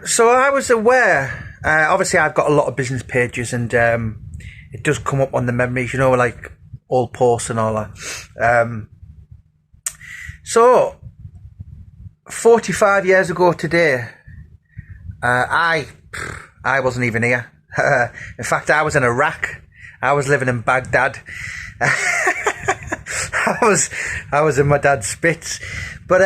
So I was aware. Obviously, I've got a lot of business pages, and it does come up on the memories, like old posts and all that. So 45 years ago today, I wasn't even here. In fact, I was in Iraq. I was living in Baghdad. I was in my dad's Spitz. But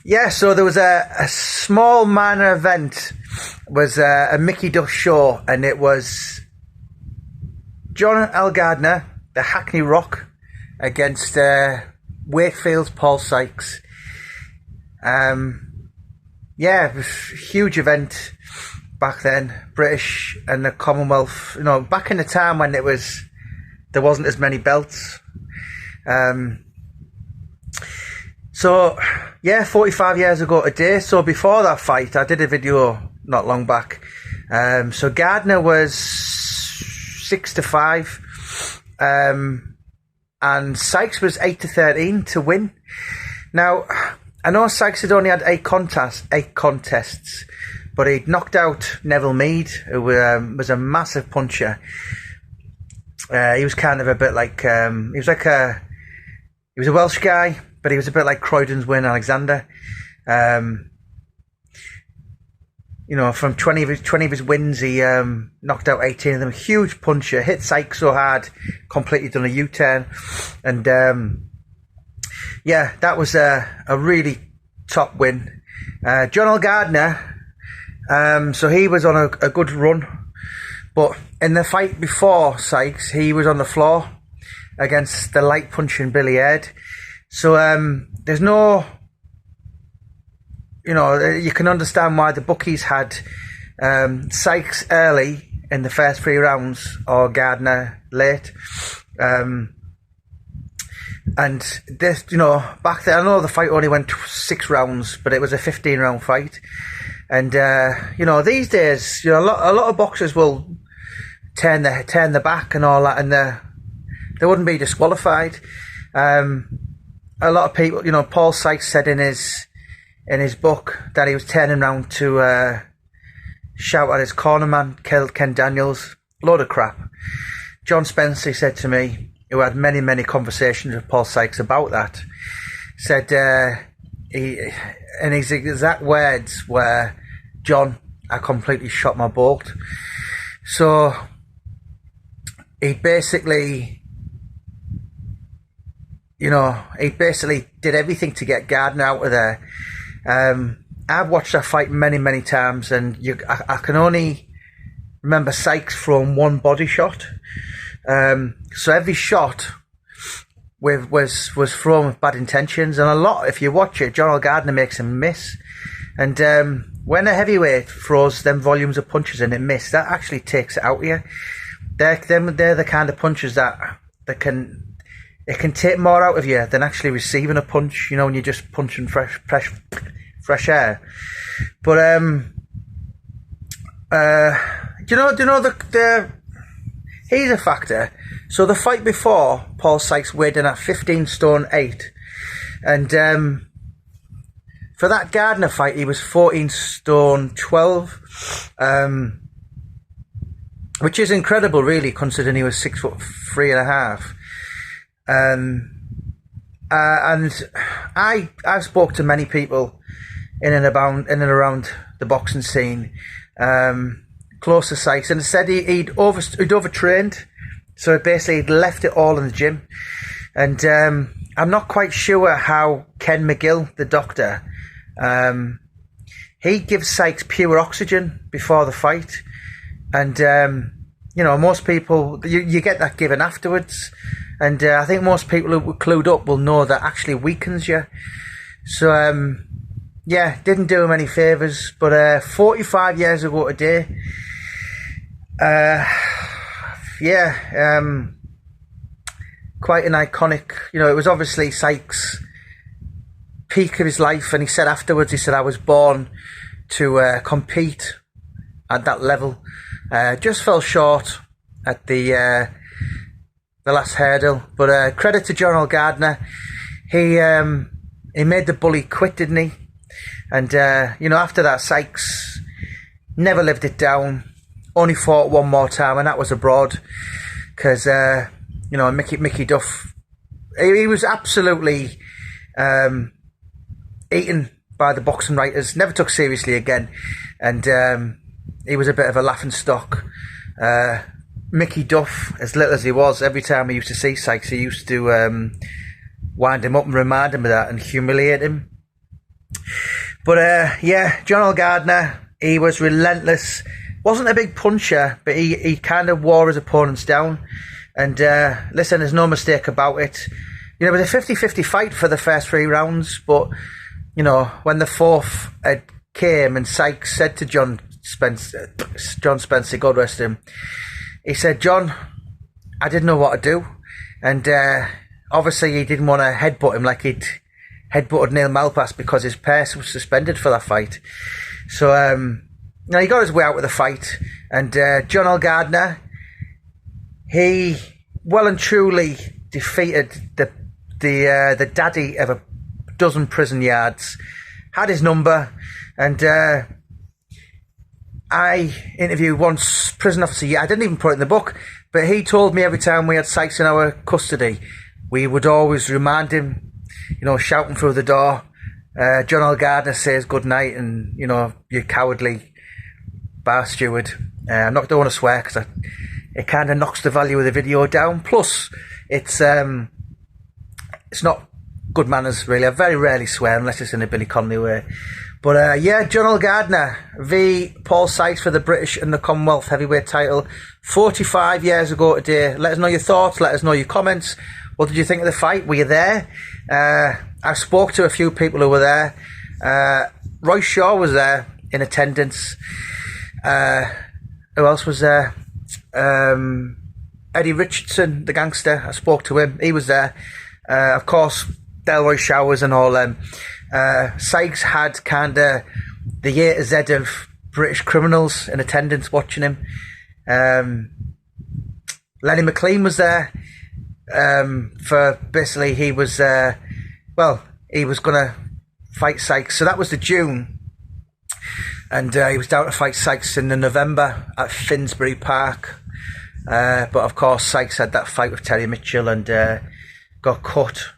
yeah, so there was a small minor event. It was a Mickey Duff show, and it was John L Gardner, the Hackney Rock, against Wakefield's Paul Sykes. Yeah, it was a huge event back then. British and the Commonwealth, back in the time when there wasn't as many belts. So yeah, 45 years ago today. So before that fight, I did a video not long back. So Gardner was 6-5, and Sykes was 8-13 to win. Now, I know Sykes had only had eight contests, but he'd knocked out Neville Mead, who was a massive puncher. He was kind of a bit like he was a Welsh guy, but he was a bit like Croydon's Wayne Alexander. From 20 of his wins, he knocked out 18 of them. Huge puncher, hit Sykes so hard, completely done a U-turn, and yeah, that was a really top win. John L Gardner, so he was on a good run, but in the fight before Sykes, he was on the floor against the light punching Billy Aird. So there's no, you can understand why the bookies had Sykes early in the first 3 rounds or Gardner late. And this, back then, I know the fight only went 6 rounds, but it was a 15-round fight. And these days, a lot of boxers will turn the back and all that, and they wouldn't be disqualified. A lot of people, Paul Sykes said in his book that he was turning round to shout at his cornerman, Ken Daniels. Load of crap. John Spencer said to me, who had many, many conversations with Paul Sykes about that, said in his exact words were, "John, I completely shot my bolt." So he basically did everything to get Gardner out of there. I've watched that fight many, many times, and I can only remember Sykes throwing one body shot. So every shot was thrown with bad intentions, and a lot, if you watch it, John L Gardner makes him miss. And when a heavyweight throws them volumes of punches and it miss, that actually takes it out of you. They're the kind of punches that it can take more out of you than actually receiving a punch, when you're just punching fresh air. But do you know the here's a factor. So the fight before, Paul Sykes weighed in at 15 stone 8, and for that Gardner fight he was 14 stone 12, which is incredible, really, considering he was 6'3.5". And I've spoke to many people in and around the boxing scene, close to Sykes, and said he'd overtrained, so basically he'd left it all in the gym. And I'm not quite sure how Ken McGill, the doctor, he gives Sykes pure oxygen before the fight, and most people, you get that given afterwards. And I think most people who were clued up will know that actually weakens you. So, yeah, didn't do him any favours. But 45 years ago today, quite an iconic, it was obviously Sykes' peak of his life. And he said afterwards, I was born to compete at that level. Just fell short at the last hurdle, but credit to John L Gardner. He made the bully quit, didn't he? And, after that, Sykes never lived it down, only fought one more time, and that was abroad, because, Mickey Duff, he was absolutely eaten by the boxing writers, never took seriously again, and he was a bit of a laughing stock. Mickey Duff, as little as he was, every time he used to see Sykes, he used to wind him up and remind him of that and humiliate him. But John L Gardner, he was relentless. Wasn't a big puncher, but he kind of wore his opponents down. And listen, there's no mistake about it. It was a 50-50 fight for the first 3 rounds, but when the fourth came and Sykes said to John Spencer, God rest him, he said, "John, I didn't know what to do." And obviously he didn't want to headbutt him like he'd headbutted Neil Malpass, because his purse was suspended for that fight. So he got his way out with the fight. And John L Gardner, he well and truly defeated the daddy of a dozen prison yards, had his number. And I interviewed one prison officer. I didn't even put it in the book, but he told me every time we had Sykes in our custody, we would always remind him, shouting through the door, John L Gardner says good night, and you cowardly bar steward. I'm not, don't want to swear, because it kind of knocks the value of the video down. Plus, it's not good manners, really. I very rarely swear unless it's in a Billy Connolly way. But John L Gardner, V Paul Sykes for the British and the Commonwealth heavyweight title, 45 years ago today. Let us know your thoughts. Let us know your comments. What did you think of the fight? Were you there? I spoke to a few people who were there. Roy Shaw was there in attendance. Who else was there? Eddie Richardson, the gangster. I spoke to him. He was there. Of course, Delroy Showers and all them. Sykes had kind of the A to Z of British criminals in attendance watching him. Lenny McLean was there. For basically, he was he was gonna fight Sykes, so that was the June, and he was down to fight Sykes in the November at Finsbury Park, but of course Sykes had that fight with Terry Mitchell and got cut.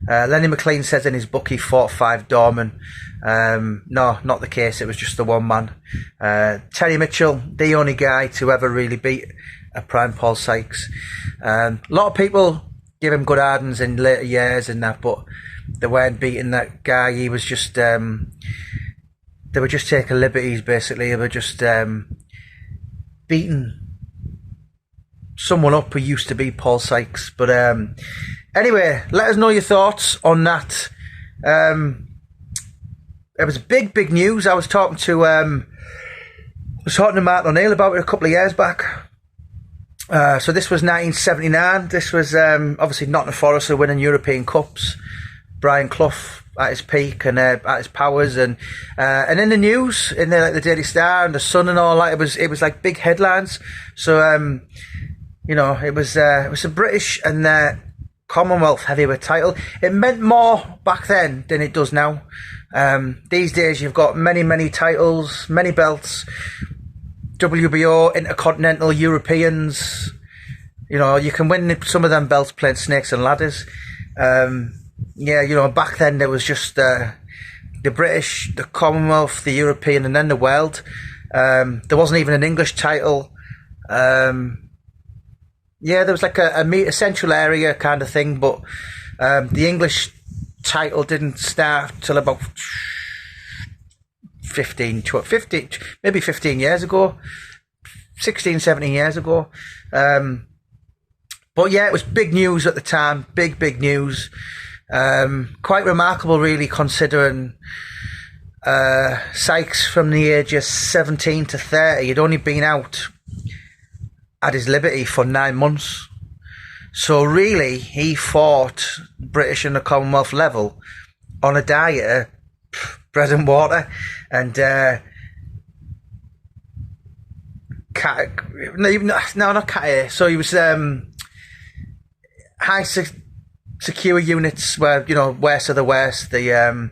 Lenny McLean says in his book he fought 5 doormen. No, not the case. It was just the one man. Terry Mitchell, the only guy to ever really beat a prime Paul Sykes. A lot of people give him good ardens in later years and that, but they weren't beating that guy. He was just, they were just taking liberties, basically. They were just beating someone up who used to be Paul Sykes. But anyway, let us know your thoughts on that. It was big news. I was talking to Martin O'Neill about it a couple of years back. So this was 1979. This was obviously Nottingham Forest are winning European Cups. Brian Clough at his peak and at his powers, and in the news, in the Daily Star and the Sun and all that, it was like big headlines. So it was the British and the Commonwealth heavyweight title. It meant more back then than it does now. These days you've got many titles, many belts. WBO, Intercontinental, Europeans. You can win some of them belts playing snakes and ladders. Back then there was just the British, the Commonwealth, the European, and then the world. There wasn't even an English title. There was like a central area kind of thing, but the English title didn't start till about 15 years ago, 16, 17 years ago. But yeah, it was big news at the time, big news. Quite remarkable, really, considering Sykes from the age of 17 to 30 had only been out at his liberty for 9 months. So really, he fought British and the Commonwealth level on a diet of bread and water and not cat. So he was high secure units where west of the west. The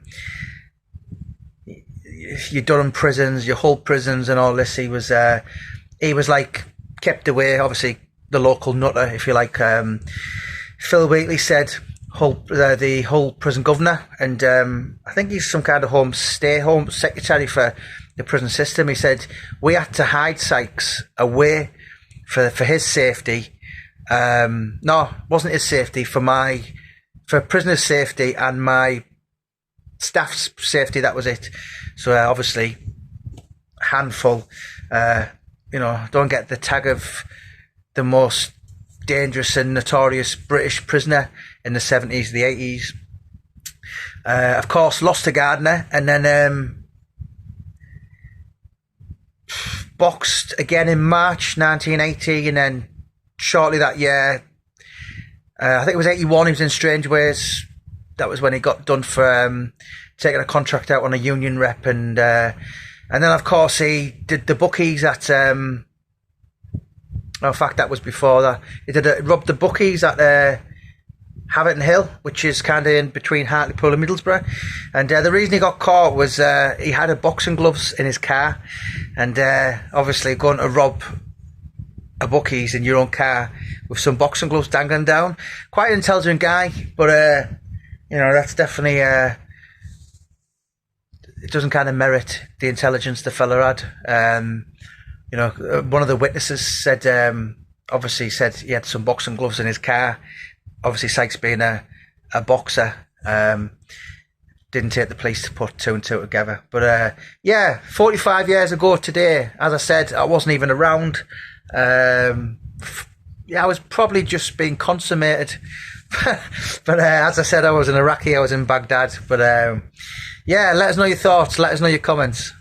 your Durham prisons, your Hull prisons, and all this. He was like kept away. Obviously, the local nutter, if you like. Phil Wheatley said the Hull prison governor, and I think he's some kind of home secretary for the prison system. He said we had to hide Sykes away for his safety. No, it wasn't his safety, for prisoners' safety and my staff's safety. That was it. So obviously, handful. Don't get the tag of the most dangerous and notorious British prisoner in the 70s, the 80s. Of course, lost to Gardner, and then boxed again in March 1980, and then shortly that year, I think it was 81, he was in Strange Ways. That was when he got done for taking a contract out on a union rep, and then of course he did the bookies at in fact that was before that. He robbed the bookies at Haverton Hill, which is kind of in between Hartlepool and Middlesbrough, and the reason he got caught was he had a boxing gloves in his car, and obviously going to rob a bookies in your own car with some boxing gloves dangling down. Quite an intelligent guy, but that's definitely it doesn't kind of merit the intelligence the fella had. One of the witnesses said obviously said he had some boxing gloves in his car. Obviously Sykes being a boxer, didn't take the police to put two and two together. But 45 years ago today, as I said, I wasn't even around. I was probably just being consummated. But as I said, I was in Iraqi, I was in Baghdad. But let us know your thoughts, let us know your comments.